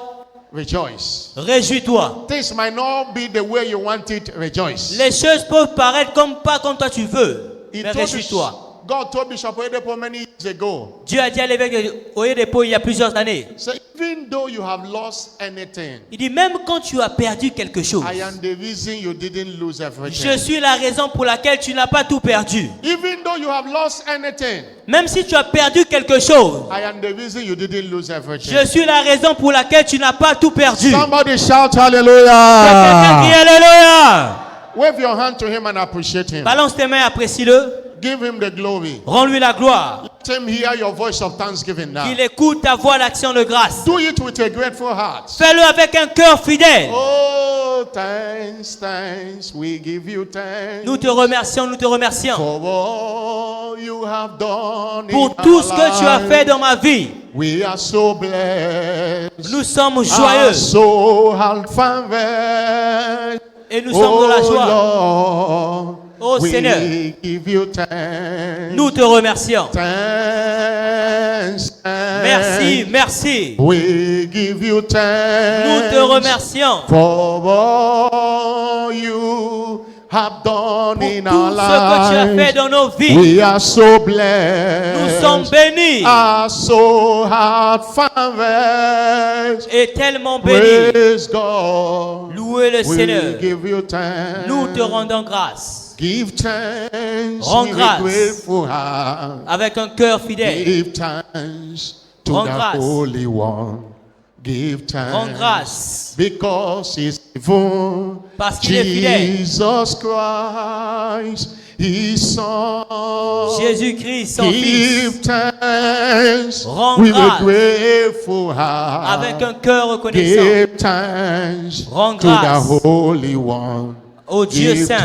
Rejoice. réjouis-toi. Things might not be the way you want it. Rejoice. Les choses peuvent paraître pas comme toi tu veux, He mais told réjouis-toi. God told Bishop Oyedepo many years ago. Dieu a dit à l'évêque de Oyedepo il y a plusieurs années, So even though you have lost anything, il dit même quand tu as perdu quelque chose, I am the reason you didn't lose je everything. suis la raison pour laquelle tu n'as pas tout perdu. Even though you have lost anything, Même si tu as perdu quelque chose, I am the reason you didn't lose everything. je suis la raison pour laquelle tu n'as pas tout perdu. Somebody shout Quelqu'un hallelujah. crie Alléluia. Wave your hand to him and appreciate him. Balance tes mains, apprécie-le. Give him the glory. Rends-lui la gloire. Let him hear your voice of thanksgiving now. Qu'il écoute ta voix d'action de grâce. Do it with a grateful heart. Fais-le avec un cœur fidèle. Oh, thanks, thanks. We give you thanks Nous te remercions, nous te remercions for all you have done pour in tout our ce que tu as fait lives. dans ma vie. We are so blessed. Nous sommes Our joyeux soul has found rest. et nous sommes dans la joie. Lord, Oh, we Seigneur. give you thanks. Nous te remercions. Thanks, thanks. Merci, merci. We give you thanks. Nous te remercions for all you have done pour in tout our ce que tu as fait lives. dans nos vies. We are so blessed. Nous sommes bénis Our soul has found rest. et tellement bénis. Praise God. Louez le We Seigneur. give you thanks. Nous te rendons grâce Give thanks Rends with a grâce. grateful heart. avec un cœur fidèle. Give thanks to Rends the grâce. Holy One. Give thanks. Rends grâce Because he's given parce qu'il est fidèle. Jesus Christ, his son. Jésus-Christ, son Fils, Give thanks Rends with grâce a grateful heart. avec un cœur reconnaissant. Give thanks Rends to grâce the Holy One. au Dieu Give Saint.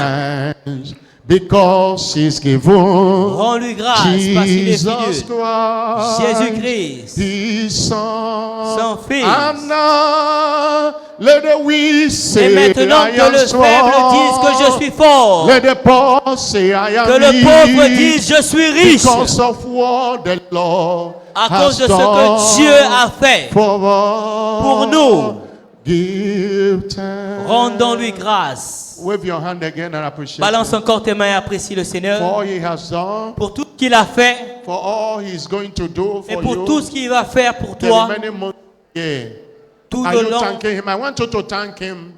thanks because he's given Rends-lui grâce parce qu'il est Jesus fidèle. Christ, Jésus-Christ, his son. son Fils. And now let the weak Et say maintenant I que am le faible dise que je strong. suis fort, Let the poor say I am que le pauvre rich. dise je suis riche Because of what the Lord à has cause de ce done que Dieu a fait pour nous. Give thanks. Rendons-lui grâce. Wave your hand again and appreciate Balance him. encore tes mains et apprécie le For Seigneur all he has done, pour tout ce qu'il a fait for all he's going to do et for pour you. tout ce qu'il va faire pour The toi remaining months, yeah. tout Are le you long. thanking him? I want you to thank him.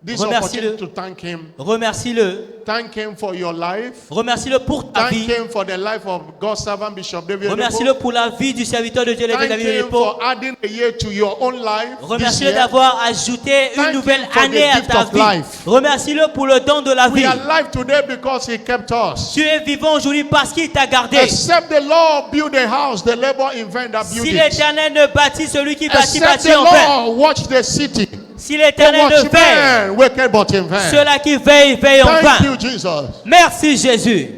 This Remercie-le. opportunity to thank him. Remercie-le. Thank him for your life. Remercie-le pour ta Thank vie. him for the life of God's servant Bishop David. Remercie-le pour la vie du serviteur de Dieu, l'évêque Thank David him Oyedepo. for adding a year to your own life. this Remercie-le year. d'avoir ajouté Thank une nouvelle him for the année à gift ta of vie. life. Remercie-le pour le don de la We vie. are alive today because he kept us. Tu es vivant aujourd'hui parce qu'il t'a gardé. Except the Lord build a house, the labor in vain that build Si it. l'Éternel ne bâtit, celui qui bâtit, Except bâtit the en vain. Lord watch the city, Si the l'Éternel ne veille, watchman waketh but in vain. ceux-là qui veillent, veillent en Thank vain. you, Jesus. Merci Jésus.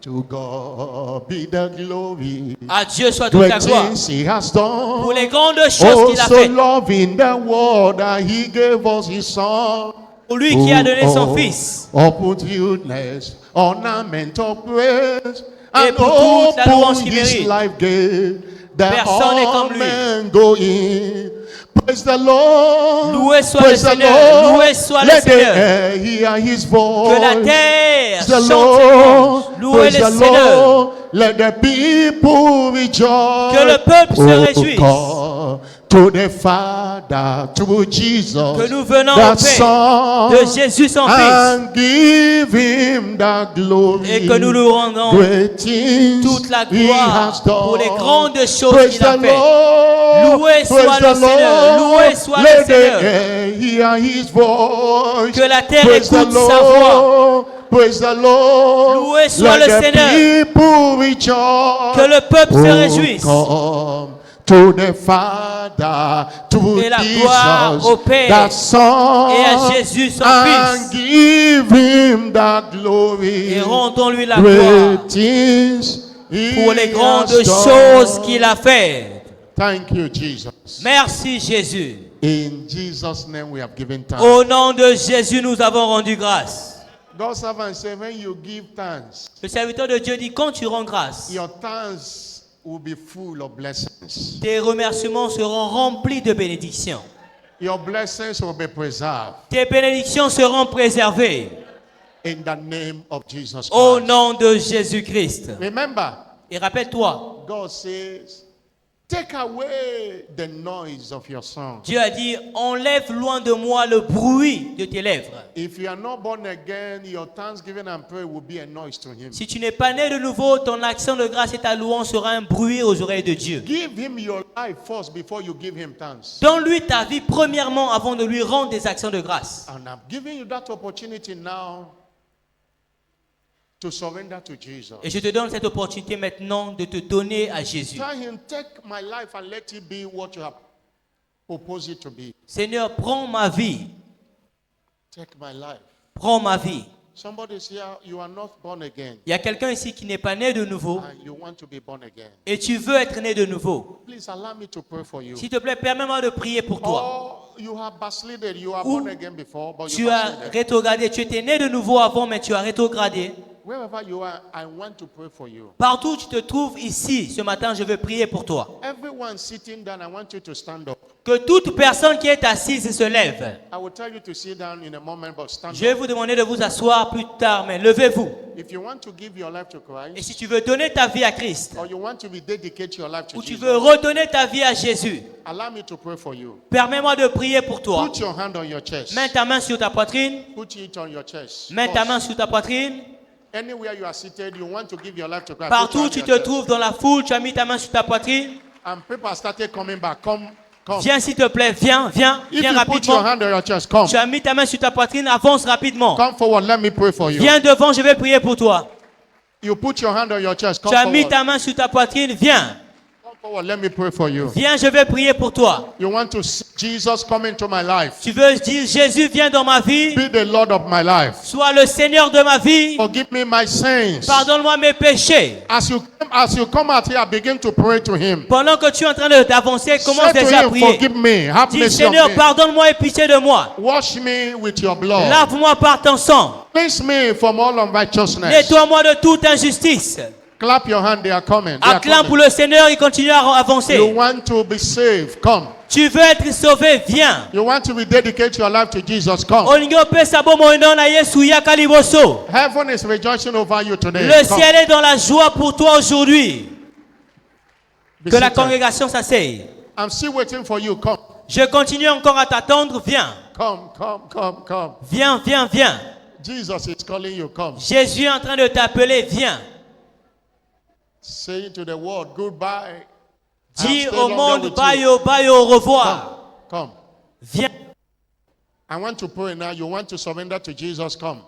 To God be the glory. À Dieu soit toute la Great gloire things he has done. pour les grandes choses Oh, qu'il a so faites. loving the world that he gave us his son. Pour lui qui a donné son Fils. Opportuneness, ornament of praise, Et and pour toute la louange open qu'il his mérite. life gate, that Personne n'est all comme lui. men go in. Praise the Lord. Loué soit Praise le the Seigneur. Lord. Loué soit le Let the Seigneur. air hear his voice. Que la terre Praise the chante ses Lord. louanges. Louez Praise le the Seigneur. Lord. let the people rejoice. Que le peuple se Oh, réjouisse. come to the Father, to Jesus, Que nous venons the au Père Son, de Jésus son Fils and give him the glory. et que nous lui rendons Great things toute la he gloire has done. pour les grandes choses Praise qu'il a the faites. Lord. Loué soit Praise le the Seigneur. Lord. Loué soit le Let Seigneur. the air hear his voice. Que la terre Praise the écoute sa voix. Lord. Praise the Lord. Loué soit Let le the Seigneur. people rejoice. Que le peuple se Oh, réjouisse. come to the Father, to Et la gloire Jesus, au Père the Son, et à Jésus son and Fils. give him the glory. Et rendons-lui la gloire Great things he pour les grandes has done. choses qu'il a faites. Thank you, Jesus. Merci Jésus. In Jesus' name we have given thanks. Au nom de Jésus, nous avons rendu grâce. God's servant said, when you give thanks, Le serviteur de Dieu dit, quand tu rends grâce, your thanks will be full of blessings. tes remerciements seront remplis de bénédictions. Your blessings will be preserved Tes bénédictions seront préservées in the name of Jesus au Christ. nom de Jésus-Christ. Remember, Et rappelle-toi, God says, take away the noise of your song. Dieu a dit, enlève loin de moi le bruit de tes lèvres. If you are not born again, your thanksgiving and prayer will be a noise to him. Si tu n'es pas né de nouveau, ton action de grâce et ta louange sera un bruit aux oreilles de Dieu. Give him your life first before you give him thanks. Donne-lui ta vie premièrement avant de lui rendre des actions de grâce. And I'm giving you that opportunity now to surrender to Jesus. Et je te donne cette opportunité maintenant de te donner à Jésus. Tell him, take my life and let it be what you have proposed it to be. Seigneur, prends ma vie. Take my life. Prends ma vie. Somebody's here, you are not born again, Il y a quelqu'un ici qui n'est pas né de nouveau and you want to be born again. et tu veux être né de nouveau. Please allow me to pray for you. S'il te plaît, permets-moi de prier pour toi. Or you have backslided, you are Ou born again before, but Tu you as backslided. rétrogradé. Tu étais né de nouveau avant, mais tu as rétrogradé. Wherever you are, I want to pray for you. Partout où tu te trouves ici, ce matin, je veux prier pour toi. Everyone sitting down, I want you to stand up. Que toute personne qui est assise se lève. I will tell you to sit down in a moment, but stand Je vais up. vous demander de vous asseoir plus tard, mais levez-vous. If you want to give your life to Et Christ, si tu veux donner ta vie à Christ, or you want to rededicate your life to ou tu Jesus, veux redonner ta vie à Jésus, allow me to pray for you. permets-moi de prier pour toi. Put your hand on your chest. Mets ta main sur ta poitrine. Put it on your chest. Mets ta First. main sur ta poitrine. Anywhere you are seated, you want to give your life to Christ. Partout où Put tu your te hand on your trouves dans la foule, tu as mis ta main sur ta poitrine. chest. And people started coming back. Come. Viens s'il te plaît, viens If viens you put your rapidement. hand on your chest, come. Tu as mis ta main sur ta poitrine, avance rapidement. Come forward. Let me pray for you. Viens devant, je vais prier pour toi. You put your hand on your chest. Come Tu as mis forward. ta main sur ta poitrine, viens. Come forward. Let me pray for you. Viens, je vais prier pour toi. You want to see Jesus come into my life. Tu veux dire, Jésus, viens dans ma vie. Be the Lord of my life. Sois le Seigneur de ma vie. Forgive me my sins. Pardonne-moi mes péchés. As you come out here, begin to pray to Him. Pendant que tu es en train d'avancer, commence Say to déjà à Him, prier. forgive me. Have Dis, mercy on Seigneur, me. pardonne-moi et pitié de moi. Wash me with your blood. Lave-moi par ton sang. Cleanse me from all unrighteousness. Nettoie-moi de toute injustice. Clap your hand. They are coming. They are Acclame pour coming. le Seigneur et continue à You avancer. want to be saved? Come. Tu veux être sauvé, viens. You want to rededicate your life to Jesus? Come. Olingo pe sabo moinon na Yesu ya kaliboso. Heaven is rejoicing over you today. Le Come. ciel est dans la joie pour toi aujourd'hui. Be Que la seated. congrégation s'asseye. I'm still waiting for you. Come. Je continue encore à t'attendre, viens. Come. Viens, viens, viens. Jesus is calling you. Come. Jésus est en train de t'appeler, viens. Saying to the world, goodbye. Dis I'll stay au longer monde, with bye, you. bye, au revoir. Come. Viens. I want to pray now. You want to surrender to Jesus? Come.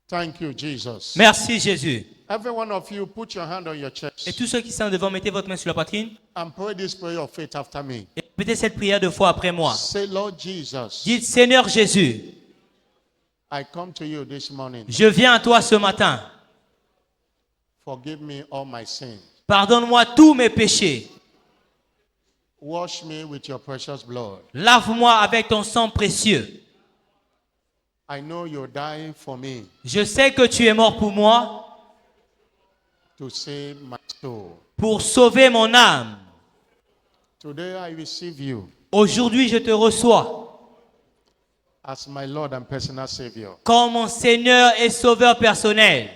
Thank you, Jesus. Merci Jésus. Every one of you, put your hand on your Et chest tous ceux qui sont devant, mettez votre main sur la poitrine and pray this prayer of faith after me. et répétez cette prière 2 fois après moi. Say, Lord Jesus, Dites, Seigneur Jésus, I come to you this morning. je viens à toi ce matin. Forgive me all my sins. Pardonne-moi tous mes péchés. Wash me with your precious blood. Lave-moi avec ton sang précieux. I know you died for me Je sais que tu es mort pour moi, to save my soul. pour sauver mon âme. Today I receive you as my Lord and personal Savior. comme mon Seigneur et Sauveur personnel.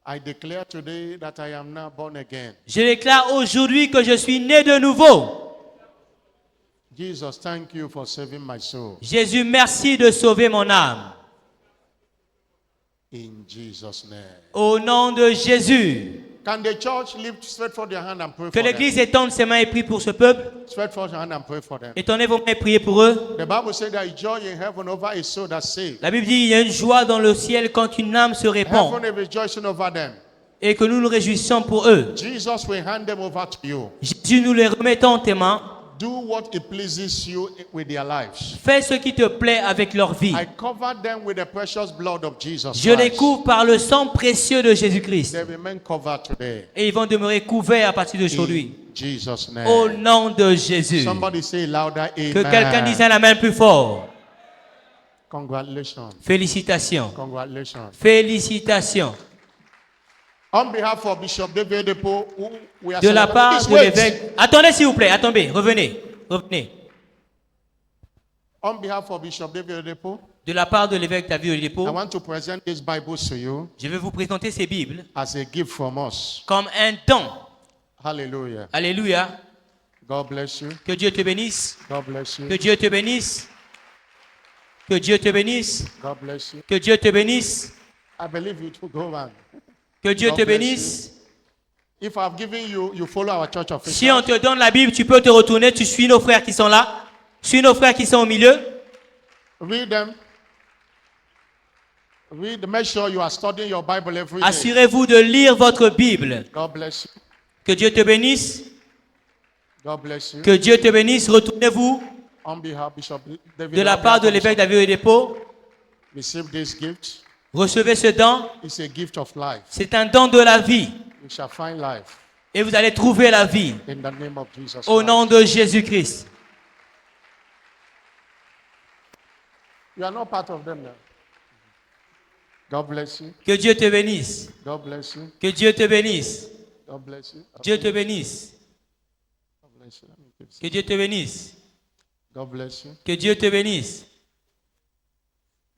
I declare today that I am now born again. Je déclare aujourd'hui que je suis né de nouveau. Jesus, thank you for saving my soul. Jésus, merci de sauver mon âme. In Jesus' name. Au nom de Jésus. Can the church lift straight for their hand and pray Que for l'Église them? étende ses mains et prie pour ce peuple. Straight for their hand and pray for them. Étendez vos mains et priez pour eux. The Bible says there is joy in heaven over a soul that's saved. La Bible dit qu'il y a une joie dans le ciel quand une âme se répand. Heaven is rejoicing over them. Et que nous nous réjouissons pour eux. Jesus will hand them over to you. Jésus, nous les remettons en tes mains. Do what it pleases you with their lives. Fais ce qui te plaît avec leur vie. I cover them with the precious blood of Jesus Je les Christ. couvre par le sang précieux de Jésus-Christ. They remain covered today. Et ils vont demeurer couverts à partir d'aujourd'hui. In Jesus' name. Au nom de Jésus. Somebody say louder, amen. Que quelqu'un dise un amen plus fort. Congratulations. Félicitations. Congratulations. Félicitations. On behalf of Bishop David Depo, who we are De la celebrating- part Please de wait. l'évêque. Attendez s'il vous plaît, attendez, revenez. Revenez. On behalf of Bishop David Depo, De la part de l'évêque David I Oyedepo, want to present these Bibles to you je vais vous présenter ces Bibles as a gift from us. comme un don. Hallelujah. Alléluia. God bless you. Que Dieu te bénisse. God bless you. Que Dieu te bénisse. Que Dieu te bénisse. God bless you. Que Dieu te bénisse. I believe you to go on. Que Dieu God te bless bénisse. If I've given you, you follow our church officials. Si on te donne la Bible, tu peux te retourner, tu suis nos frères qui sont là. Suis nos frères qui sont au milieu. Read them. Read. Make sure you are studying your Bible every day. Assurez-vous de lire votre Bible. God bless you. Que Dieu te bénisse. God bless you. Que Dieu te bénisse. Retournez-vous On behalf of Bishop David, de la part de l'évêque David Oyedepo. receive this gift. Recevez ce don. It's a gift of life. C'est un don de la vie. You shall find life Et vous allez trouver la vie. in the name of Jesus Au Christ. nom de Jésus-Christ. You are not part of them now. God bless you. Que Dieu te bénisse. God bless you. Que Dieu te bénisse. God bless you. Dieu te bénisse. God bless you. Let me give Que Dieu te bénisse. God bless you. Que Dieu te bénisse.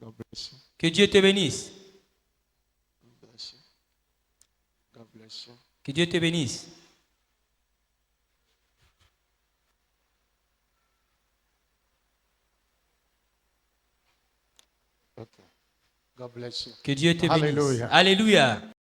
God bless you. Que Dieu te bénisse. God bless you. God bless you. Que Dieu te bénisse. Okay. God bless you. Que Dieu te bénisse. Alléluia. Alléluia.